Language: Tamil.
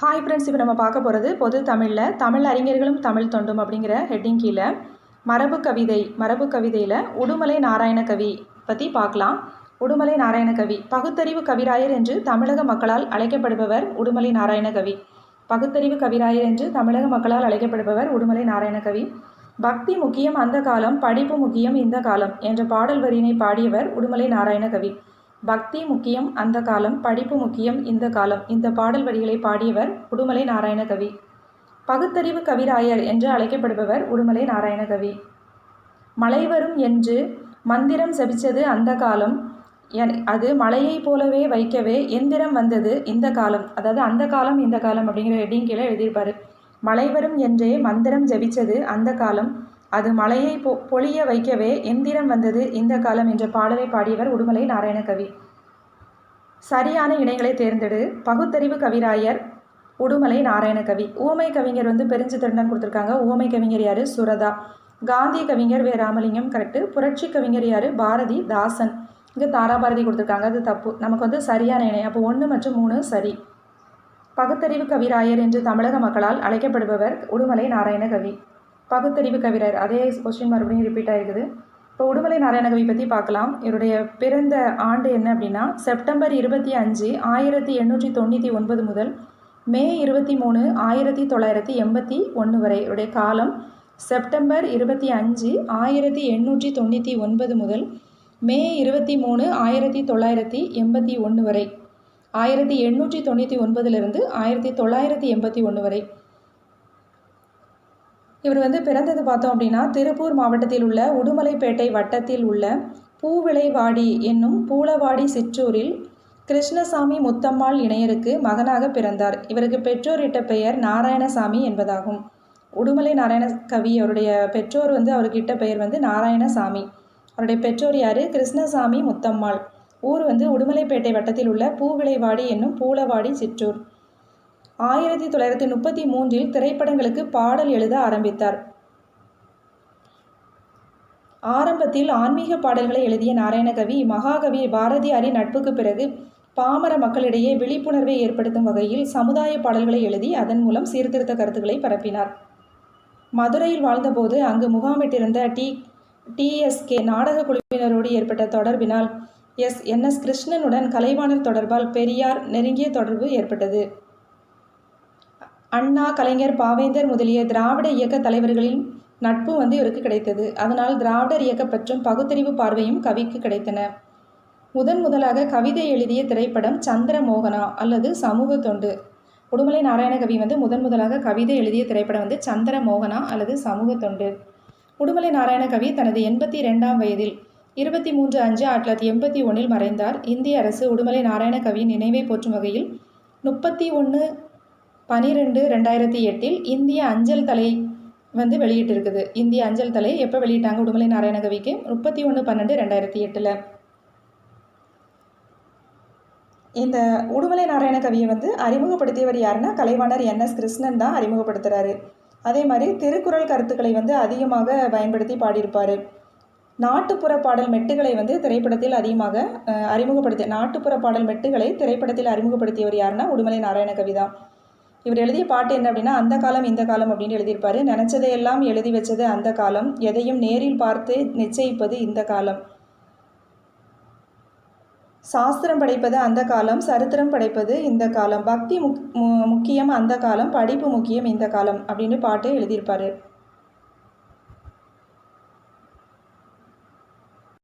ஹாய் ஃப்ரெண்ட்ஸ், இப்போ நம்ம பார்க்க போகிறது பொது தமிழில் தமிழ் அறிஞர்களும் தமிழ் தொண்டும் அப்படிங்கிற ஹெட்டிங் கீழே மரபு கவிதையில் உடுமலை நாராயண கவி பற்றி பார்க்கலாம். உடுமலை நாராயண கவி பகுத்தறிவு கவிராயர் என்று தமிழக மக்களால் அழைக்கப்படுபவர் உடுமலை நாராயண கவி. பகுத்தறிவு கவிராயர் என்று தமிழக மக்களால் அழைக்கப்படுபவர் உடுமலை நாராயண கவி. பக்தி முக்கியம் அந்த காலம், படிப்பு முக்கியம் இந்த காலம் என்ற பாடல் வரியினை பாடியவர் உடுமலை நாராயண கவி. பக்தி முக்கியம் அந்த காலம், படிப்பு முக்கியம் இந்த காலம் இந்த பாடல் வரிகளை பாடியவர் உடுமலை நாராயண கவி. பகுத்தறிவு கவிராயர் என்று அழைக்கப்படுபவர் உடுமலை நாராயண கவி. மழை வரும் என்று மந்திரம் செபிச்சது அந்த காலம், அது மலையை போலவே வைக்கவே எந்திரம் வந்தது இந்த காலம். அதாவது அந்த காலம் இந்த காலம் அப்படிங்கிற ஹெட்டிங் கீழே எழுதியிருப்பார். மழை வரும் என்றே மந்திரம் ஜபிச்சது அந்த காலம், அது மலையை பொழிய வைக்கவே எந்திரம் வந்தது இந்த காலம் என்ற பாடலை பாடியவர் உடுமலை நாராயண கவி. சரியான இணைகளை தேர்ந்தெடு. பகுத்தறிவு கவிராயர் உடுமலை நாராயண கவி. ஊமை கவிஞர் பெருஞ்சித்திரன் கொடுத்துருக்காங்க. ஊமை கவிஞர் யார்? சுரதா. காந்திய கவிஞர் வே ராமலிங்கம், கரெக்டு. புரட்சி கவிஞர் யார்? பாரதி தாசன். இங்கே தாராபாரதி கொடுத்துருக்காங்க, அது தப்பு. நமக்கு சரியான இணை, அப்போ 1 மற்றும் 3 சரி. பகுத்தறிவு கவிராயர் என்று தமிழக மக்களால் அழைக்கப்படுபவர் உடுமலை நாராயண கவி. பகுத்தறிவு கவிராயர், அதே கொஸ்டின் மறுபடியும் ரிப்பீட் ஆகிருக்குது. இப்போ உடுமலை நாராயண கவி பற்றி பார்க்கலாம். இவருடைய பிறந்த ஆண்டு என்ன அப்படின்னா செப்டம்பர் 25, 1899 முதல் மே 23, 1981 வரை. இவருடைய காலம் செப்டம்பர் 25, 1899 முதல் மே 23, 1981 வரை. 1899 1981 வரை. இவர் பிறந்தது பார்த்தோம் அப்படின்னா திருப்பூர் மாவட்டத்தில் உள்ள உடுமலைப்பேட்டை வட்டத்தில் உள்ள பூவிளைவாடி என்னும் பூளவாடி சிற்றூரில் கிருஷ்ணசாமி முத்தம்மாள் இணையருக்கு மகனாக பிறந்தார். இவருக்கு பெற்றோரிட்ட பெயர் நாராயணசாமி என்பதாகும். உடுமலை நாராயண கவி அவருடைய பெற்றோர் அவருக்கு இட்ட பெயர் நாராயணசாமி. அவருடைய பெற்றோர் யார்? கிருஷ்ணசாமி முத்தம்மாள். ஊர் உடுமலைப்பேட்டை வட்டத்தில் உள்ள பூவிளைவாடி என்னும் பூளவாடி சிற்றூர். 1933 திரைப்படங்களுக்கு பாடல் எழுத ஆரம்பித்தார். ஆரம்பத்தில் ஆன்மீக பாடல்களை எழுதிய நாராயணகவி மகாகவி பாரதியாரின் நட்புக்கு பிறகு பாமர மக்களிடையே விழிப்புணர்வை ஏற்படுத்தும் வகையில் சமுதாய பாடல்களை எழுதி அதன் மூலம் சீர்திருத்த கருத்துக்களை பரப்பினார். மதுரையில் வாழ்ந்தபோது அங்கு முகாமிட்டிருந்த டிஎஸ்கே நாடக குழுவினரோடு ஏற்பட்ட தொடர்பினால் என்எஸ் கிருஷ்ணனுடன் கலைவாணர் தொடர்பால் பெரியார் நெருங்கிய தொடர்பு ஏற்பட்டது. அண்ணா, கலைஞர், பாவேந்தர் முதலிய திராவிட இயக்க தலைவர்களின் நட்பு இவருக்கு கிடைத்தது. அதனால் திராவிடர் இயக்க பற்றும் பகுத்தறிவு பார்வையும் கவிக்கு கிடைத்தன. முதலாக கவிதை எழுதிய திரைப்படம் சந்திரமோகனா அல்லது சமூக தொண்டு. உடுமலை நாராயண கவி முதலாக கவிதை எழுதிய திரைப்படம் சந்திரமோகனா அல்லது சமூக தொண்டு. உடுமலை நாராயண கவி தனது 82ஆம் வயதில் 23/5/1981 மறைந்தார். இந்திய அரசு உடுமலை நாராயண கவியின் நினைவை போற்றும் வகையில் 31/12/2008 இந்திய அஞ்சல் தலை வெளியிட்டிருக்குது. இந்திய அஞ்சல் தலை எப்போ வெளியிட்டாங்க உடுமலை நாராயண கவிக்கு? 31/12/2008. இந்த உடுமலை நாராயண கவியை அறிமுகப்படுத்தியவர் யாருன்னா கலைவாணர் என்எஸ் கிருஷ்ணன் தான் அறிமுகப்படுத்துகிறாரு. அதே மாதிரி திருக்குறள் கருத்துக்களை அதிகமாக பயன்படுத்தி பாடியிருப்பார். நாட்டுப்புற பாடல் மெட்டுகளை திரைப்படத்தில் அதிகமாக நாட்டுப்புற பாடல் மெட்டுகளை திரைப்படத்தில் அறிமுகப்படுத்தியவர் யாருன்னா உடுமலை நாராயண கவி தான். இவர் எழுதிய பாட்டு என்ன அப்படின்னா அந்த காலம் இந்த காலம் அப்படின்னு எழுதியிருப்பார். நினச்சதையெல்லாம் எழுதி வச்சது அந்த காலம், எதையும் நேரில் பார்த்து நிச்சயிப்பது இந்த காலம், சாஸ்திரம் படைப்பது அந்த காலம், சரித்திரம் படைப்பது இந்த காலம், பக்தி முக்கியம் அந்த காலம், படிப்பு முக்கியம் இந்த காலம் அப்படின்னு பாட்டு எழுதியிருப்பார்.